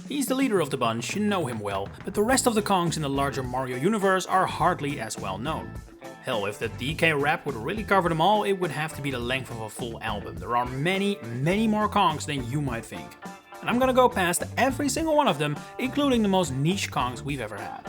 He's the leader of the bunch, you know him well, but the rest of the Kongs in the larger Mario universe are hardly as well known. Hell, if the DK rap would really cover them all, it would have to be the length of a full album. There are many more Kongs than you might think. And I'm gonna go past every single one of them, including the most niche Kongs we've ever had.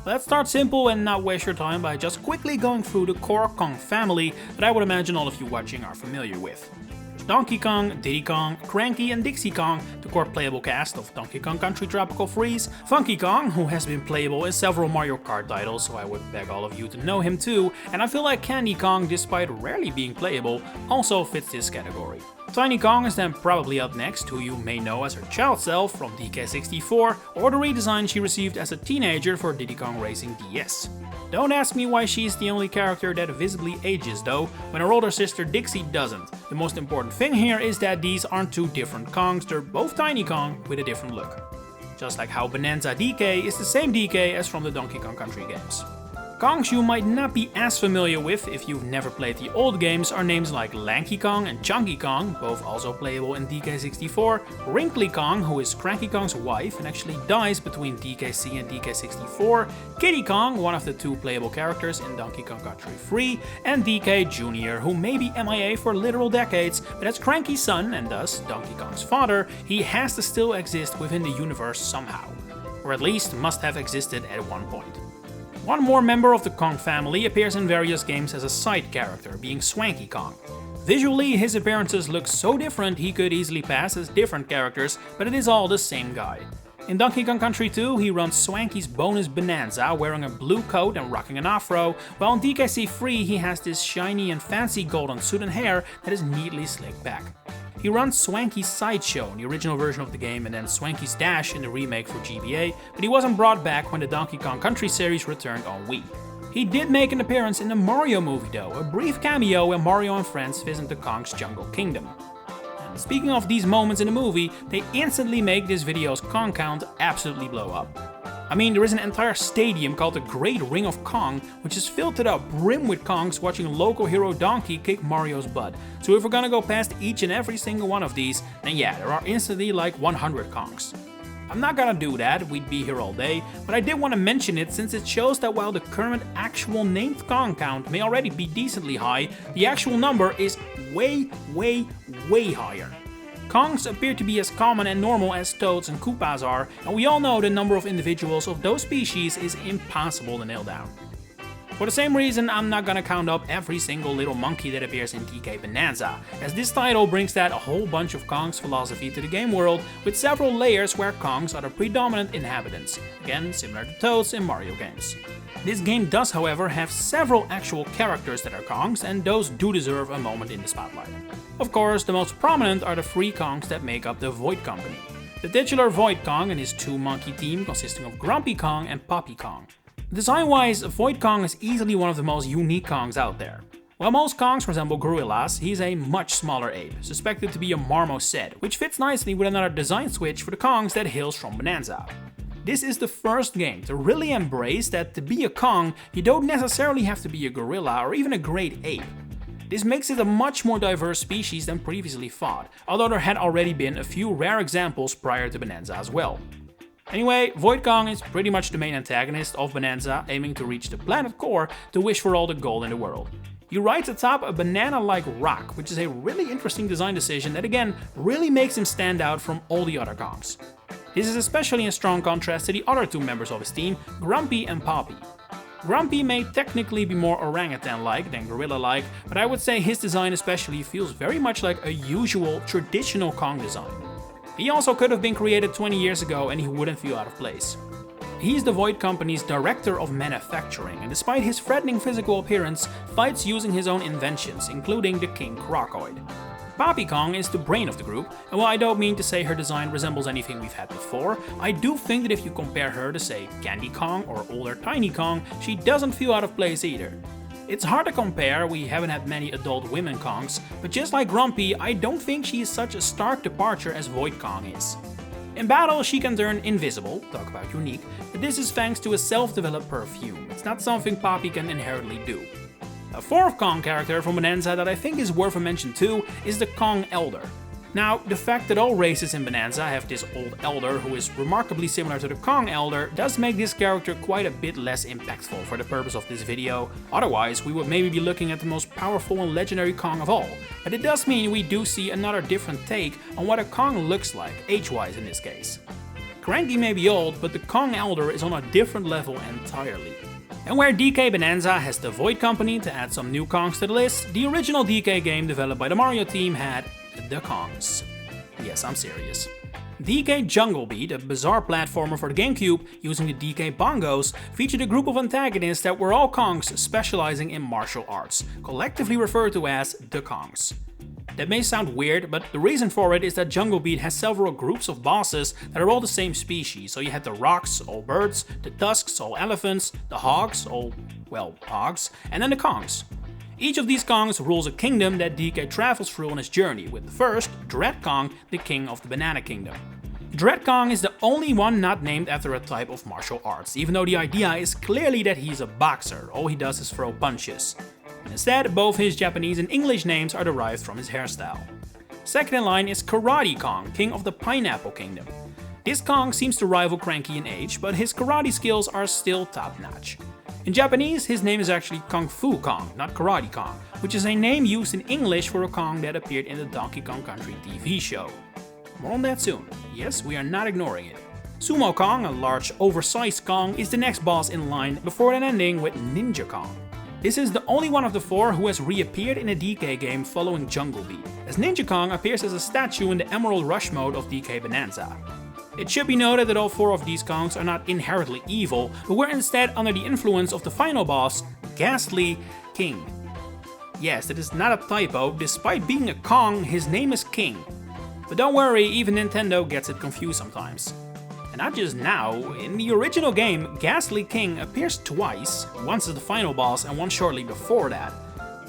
Let's start simple and not waste your time by just quickly going through the core Kong family that I would imagine all of you watching are familiar with. There's Donkey Kong, Diddy Kong, Cranky and Dixie Kong, the core playable cast of Donkey Kong Country Tropical Freeze, Funky Kong, who has been playable in several Mario Kart titles, so I would beg all of you to know him too, and I feel like Candy Kong, despite rarely being playable, also fits this category. Tiny Kong is then probably up next, who you may know as her child self from DK64, or the redesign she received as a teenager for Diddy Kong Racing DS. Don't ask me why she's the only character that visibly ages though, when her older sister Dixie doesn't. The most important thing here is that these aren't two different Kongs, they're both Tiny Kong with a different look. Just like how Bonanza DK is the same DK as from the Donkey Kong Country games. Kongs you might not be as familiar with if you've never played the old games are names like Lanky Kong and Chunky Kong, both also playable in DK64, Wrinkly Kong, who is Cranky Kong's wife and actually dies between DKC and DK64, Kiddy Kong, one of the two playable characters in Donkey Kong Country 3, and DK Jr., who may be MIA for literal decades, but as Cranky's son and thus Donkey Kong's father, he has to still exist within the universe somehow, or at least must have existed at one point. One more member of the Kong family appears in various games as a side character, being Swanky Kong. Visually, his appearances look so different he could easily pass as different characters, but it is all the same guy. In Donkey Kong Country 2, he runs Swanky's bonus Bonanza, wearing a blue coat and rocking an afro, while in DKC3 he has this shiny and fancy golden suit and hair that is neatly slicked back. He runs Swanky's Sideshow in the original version of the game and then Swanky's Dash in the remake for GBA, but he wasn't brought back when the Donkey Kong Country series returned on Wii. He did make an appearance in the Mario movie though, a brief cameo when Mario and friends visit the Kong's Jungle Kingdom. And speaking of these moments in the movie, they instantly make this video's Kong count absolutely blow up. I mean, there is an entire stadium called the Great Ring of Kong, which is filled to the brim with Kongs watching local hero Donkey kick Mario's butt. So if we're gonna go past each and every single one of these, then yeah, there are instantly like 100 Kongs. I'm not gonna do that, we'd be here all day, but I did want to mention it since it shows that while the current actual named Kong count may already be decently high, the actual number is way higher. Kongs appear to be as common and normal as Toads and Koopas are, and we all know the number of individuals of those species is impossible to nail down. For the same reason, I'm not gonna count up every single little monkey that appears in DK Bonanza, as this title brings that a whole bunch of Kong's philosophy to the game world, with several layers where Kongs are the predominant inhabitants, again similar to Toads in Mario games. This game does however have several actual characters that are Kongs, and those do deserve a moment in the spotlight. Of course, the most prominent are the three Kongs that make up the Void Company. The titular Void Kong and his two-monkey team consisting of Grumpy Kong and Poppy Kong. Design-wise, Void Kong is easily one of the most unique Kongs out there. While most Kongs resemble gorillas, he's a much smaller ape, suspected to be a marmoset, which fits nicely with another design switch for the Kongs that hails from Bonanza. This is the first game to really embrace that to be a Kong, you don't necessarily have to be a gorilla or even a great ape. This makes it a much more diverse species than previously thought, although there had already been a few rare examples prior to Bonanza as well. Anyway, Void Kong is pretty much the main antagonist of Bonanza, aiming to reach the planet core to wish for all the gold in the world. He rides atop a banana-like rock, which is a really interesting design decision that again really makes him stand out from all the other Kongs. This is especially in strong contrast to the other two members of his team, Grumpy and Poppy. Grumpy may technically be more orangutan-like than gorilla-like, but I would say his design especially feels very much like a usual, traditional Kong design. He also could have been created 20 years ago and he wouldn't feel out of place. He's the Void Company's director of manufacturing, and despite his threatening physical appearance, fights using his own inventions, including the King Crocoid. Poppy Kong is the brain of the group, and while I don't mean to say her design resembles anything we've had before, I do think that if you compare her to say Candy Kong or older Tiny Kong, she doesn't feel out of place either. It's hard to compare, we haven't had many adult women Kongs, but just like Grumpy, I don't think she is such a stark departure as Void Kong is. In battle, she can turn invisible, talk about unique, but this is thanks to a self-developed perfume. It's not something Poppy can inherently do. A fourth Kong character from Bonanza that I think is worth a mention too is the Kong Elder. Now, the fact that all races in Bonanza have this old elder who is remarkably similar to the Kong elder does make this character quite a bit less impactful for the purpose of this video. Otherwise, we would maybe be looking at the most powerful and legendary Kong of all. But it does mean we do see another different take on what a Kong looks like, age-wise in this case. Cranky may be old, but the Kong elder is on a different level entirely. And where DK Bonanza has the Void Company to add some new Kongs to the list, the original DK game developed by the Mario team had the Kongs. Yes, I'm serious. DK Jungle Beat, a bizarre platformer for the GameCube using the DK bongos, featured a group of antagonists that were all Kongs specializing in martial arts, collectively referred to as the Kongs. That may sound weird, but the reason for it is that Jungle Beat has several groups of bosses that are all the same species. So you had the Rocks, all birds, the Tusks, all elephants, the Hogs, all, well, hogs, and then the Kongs. Each of these Kongs rules a kingdom that DK travels through on his journey, with the first, Dread Kong, the king of the Banana Kingdom. Dread Kong is the only one not named after a type of martial arts, even though the idea is clearly that he's a boxer, all he does is throw punches. Instead, both his Japanese and English names are derived from his hairstyle. Second in line is Karate Kong, king of the Pineapple Kingdom. This Kong seems to rival Cranky in age, but his karate skills are still top-notch. In Japanese, his name is actually Kung Fu Kong, not Karate Kong, which is a name used in English for a Kong that appeared in the Donkey Kong Country TV show. More on that soon. Yes, we are not ignoring it. Sumo Kong, a large, oversized Kong, is the next boss in line, before then ending with Ninja Kong. This is the only one of the four who has reappeared in a DK game following Jungle Beat, as Ninja Kong appears as a statue in the Emerald Rush mode of DK Bonanza. It should be noted that all four of these Kongs are not inherently evil, but were instead under the influence of the final boss, Ghastly King. Yes, that is not a typo, despite being a Kong, his name is King. But don't worry, even Nintendo gets it confused sometimes. And not just now, in the original game, Ghastly King appears twice, once as the final boss and once shortly before that.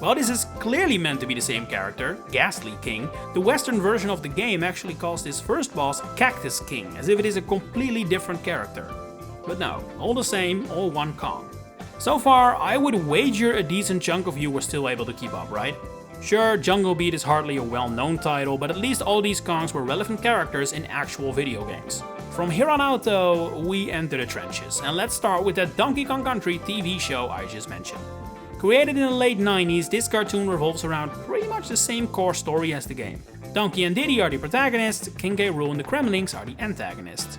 While this is clearly meant to be the same character, Ghastly King, the Western version of the game actually calls this first boss Cactus King, as if it is a completely different character. But no, all the same, all one Kong. So far, I would wager a decent chunk of you were still able to keep up, right? Sure, Jungle Beat is hardly a well-known title, but at least all these Kongs were relevant characters in actual video games. From here on out though, we enter the trenches, and let's start with that Donkey Kong Country TV show I just mentioned. Created in the late 90s, this cartoon revolves around pretty much the same core story as the game. Donkey and Diddy are the protagonists, King K. Rool and the Kremlings are the antagonists.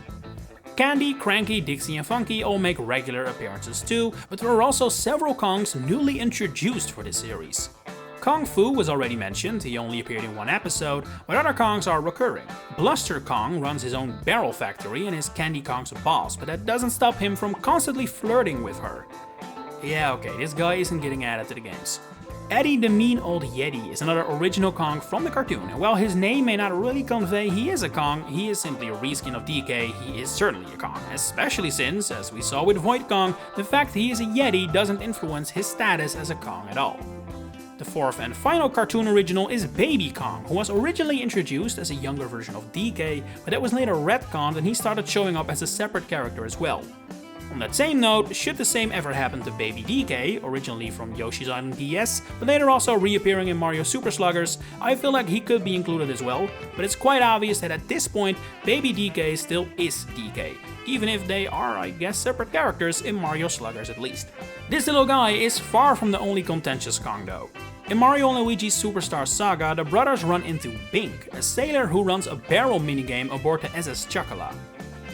Candy, Cranky, Dixie and Funky all make regular appearances too, but there are also several Kongs newly introduced for this series. Kung Fu was already mentioned, he only appeared in one episode, but other Kongs are recurring. Bluster Kong runs his own barrel factory and is Candy Kong's boss, but that doesn't stop him from constantly flirting with her. Yeah, okay, this guy isn't getting added to the games. Eddie the Mean Old Yeti is another original Kong from the cartoon, and while his name may not really convey he is a Kong, he is simply a reskin of DK, he is certainly a Kong, especially since, as we saw with Void Kong, the fact he is a Yeti doesn't influence his status as a Kong at all. The fourth and final cartoon original is Baby Kong, who was originally introduced as a younger version of DK, but that was later retconned and he started showing up as a separate character as well. On that same note, should the same ever happen to Baby DK, originally from Yoshi's Island DS, but later also reappearing in Mario Super Sluggers, I feel like he could be included as well, but it's quite obvious that at this point, Baby DK still is DK, even if they are, I guess, separate characters in Mario Sluggers at least. This little guy is far from the only contentious Kong though. In Mario & Luigi's Superstar Saga, the brothers run into Bink, a sailor who runs a barrel minigame aboard the SS Chocula.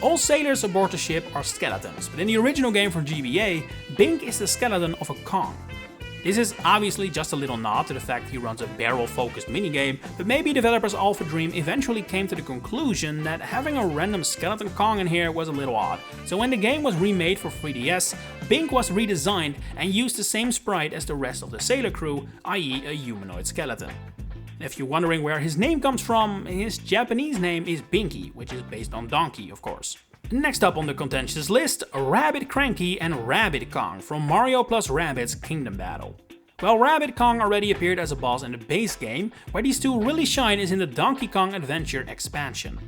All sailors aboard the ship are skeletons, but in the original game from GBA, Bink is the skeleton of a Kong. This is obviously just a little nod to the fact he runs a barrel-focused minigame, but maybe developers Alpha Dream eventually came to the conclusion that having a random skeleton Kong in here was a little odd, so when the game was remade for 3DS, Bink was redesigned and used the same sprite as the rest of the sailor crew, i.e. a humanoid skeleton. If you're wondering where his name comes from, his Japanese name is Binky, which is based on Donkey, of course. Next up on the contentious list, Rabbit Cranky and Rabbit Kong from Mario + Rabbids Kingdom Battle. Well, Rabbit Kong already appeared as a boss in the base game, where these two really shine is in the Donkey Kong Adventure expansion.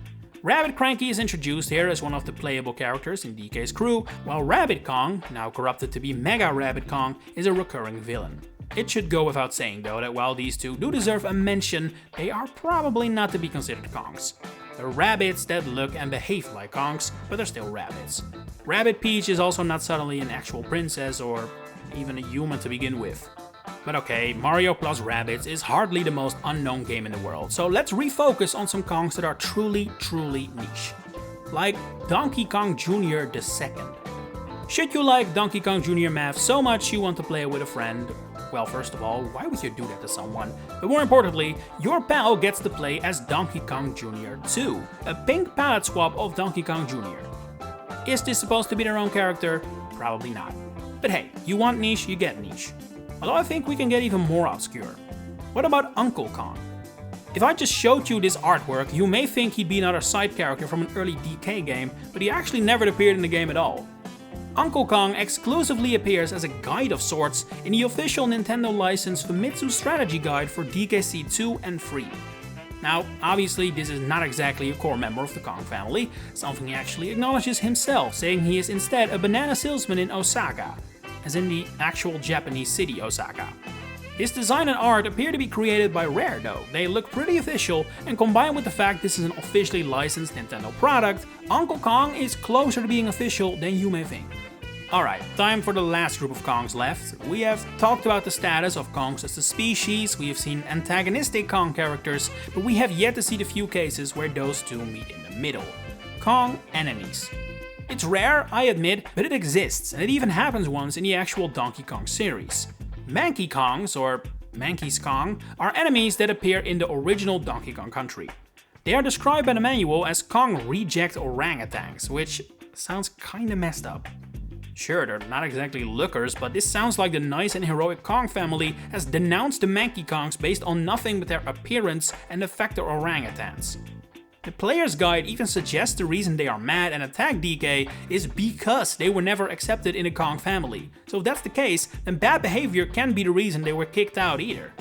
Rabbit Cranky is introduced here as one of the playable characters in DK's crew, while Rabbit Kong, now corrupted to be Mega Rabbit Kong, is a recurring villain. It should go without saying though that while these two do deserve a mention, they are probably not to be considered Kongs. They're rabbits that look and behave like Kongs, but they're still rabbits. Rabbit Peach is also not suddenly an actual princess or even a human to begin with. But okay, Mario plus Rabbids is hardly the most unknown game in the world, so let's refocus on some Kongs that are truly niche. Like Donkey Kong Jr. II. Should you like Donkey Kong Jr. math so much you want to play it with a friend? Well, first of all, why would you do that to someone? But more importantly, your pal gets to play as Donkey Kong Jr. 2, a pink palette swap of Donkey Kong Jr. Is this supposed to be their own character? Probably not. But hey, you want niche, you get niche. Although I think we can get even more obscure. What about Uncle Kong? If I just showed you this artwork, you may think he'd be another side character from an early DK game, but he actually never appeared in the game at all. Uncle Kong exclusively appears as a guide of sorts in the official Nintendo licensed Famitsu strategy guide for DKC 2 and 3. Now, obviously this is not exactly a core member of the Kong family, something he actually acknowledges himself, saying he is instead a banana salesman in Osaka, as in the actual Japanese city Osaka. His design and art appear to be created by Rare though, they look pretty official, and combined with the fact this is an officially licensed Nintendo product, Uncle Kong is closer to being official than you may think. Alright, time for the last group of Kongs left. We have talked about the status of Kongs as a species, we have seen antagonistic Kong characters, but we have yet to see the few cases where those two meet in the middle. Kong enemies. It's rare, I admit, but it exists, and it even happens once in the actual Donkey Kong series. Manky Kongs, or Manky's Kong, are enemies that appear in the original Donkey Kong Country. They are described by the manual as Kong reject orangutans, which sounds kinda messed up. Sure, they're not exactly lookers, but this sounds like the nice and heroic Kong family has denounced the Manky Kongs based on nothing but their appearance and the fact they're orangutans. The player's guide even suggests the reason they are mad and attack DK is because they were never accepted in the Kong family. So if that's the case, then bad behavior can't be the reason they were kicked out either.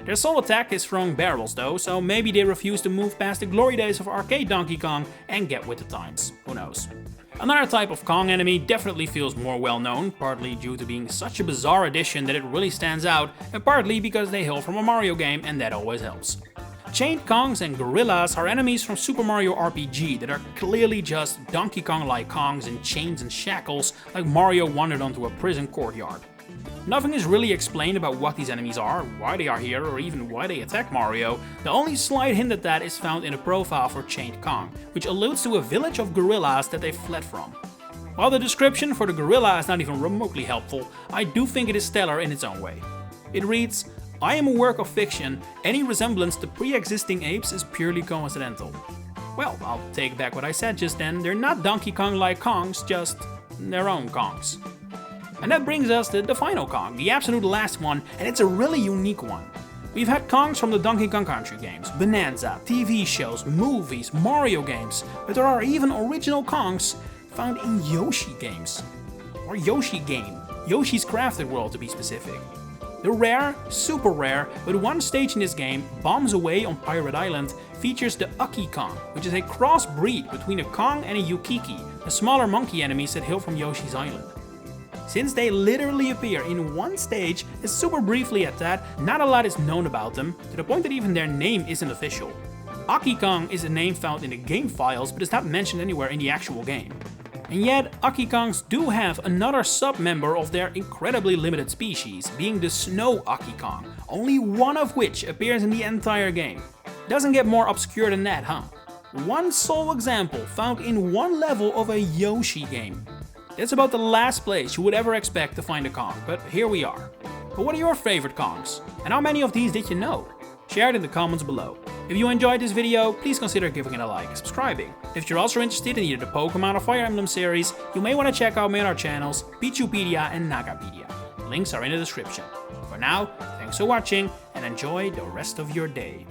Their sole attack is throwing barrels though, so maybe they refuse to move past the glory days of arcade Donkey Kong and get with the times, who knows. Another type of Kong enemy definitely feels more well known, partly due to being such a bizarre addition that it really stands out, and partly because they hail from a Mario game and that always helps. Chained Kongs and Gorillas are enemies from Super Mario RPG that are clearly just Donkey Kong-like Kongs in chains and shackles like Mario wandered onto a prison courtyard. Nothing is really explained about what these enemies are, why they are here, or even why they attack Mario. The only slight hint at that is found in a profile for Chained Kong, which alludes to a village of gorillas that they fled from. While the description for the gorilla is not even remotely helpful, I do think it is stellar in its own way. It reads, "I am a work of fiction, any resemblance to pre-existing apes is purely coincidental." Well, I'll take back what I said just then, they're not Donkey Kong-like Kongs, just their own Kongs. And that brings us to the final Kong, the absolute last one, and it's a really unique one. We've had Kongs from the Donkey Kong Country games, Bonanza, TV shows, movies, Mario games, but there are even original Kongs found in Yoshi games. Or Yoshi Game, Yoshi's Crafted World to be specific. The rare, super rare, but one stage in this game, Bombs Away on Pirate Island, features the Ucky Kong, which is a crossbreed between a Kong and a Yukiki, the smaller monkey enemies that hail from Yoshi's Island. Since they literally appear in one stage, and super briefly at that, not a lot is known about them, to the point that even their name isn't official. Ucky Kong is a name found in the game files, but is not mentioned anywhere in the actual game. And yet, Ucky Kongs do have another sub-member of their incredibly limited species, being the Snow Ucky Kong, only one of which appears in the entire game. Doesn't get more obscure than that, huh? One sole example found in one level of a Yoshi game. That's about the last place you would ever expect to find a Kong, but here we are. But what are your favorite Kongs? And how many of these did you know? Share it in the comments below. If you enjoyed this video, please consider giving it a like and subscribing. If you're also interested in either the Pokemon or Fire Emblem series, you may want to check out my other channels, Piantapedia and Nagapedia. Links are in the description. For now, thanks for watching and enjoy the rest of your day.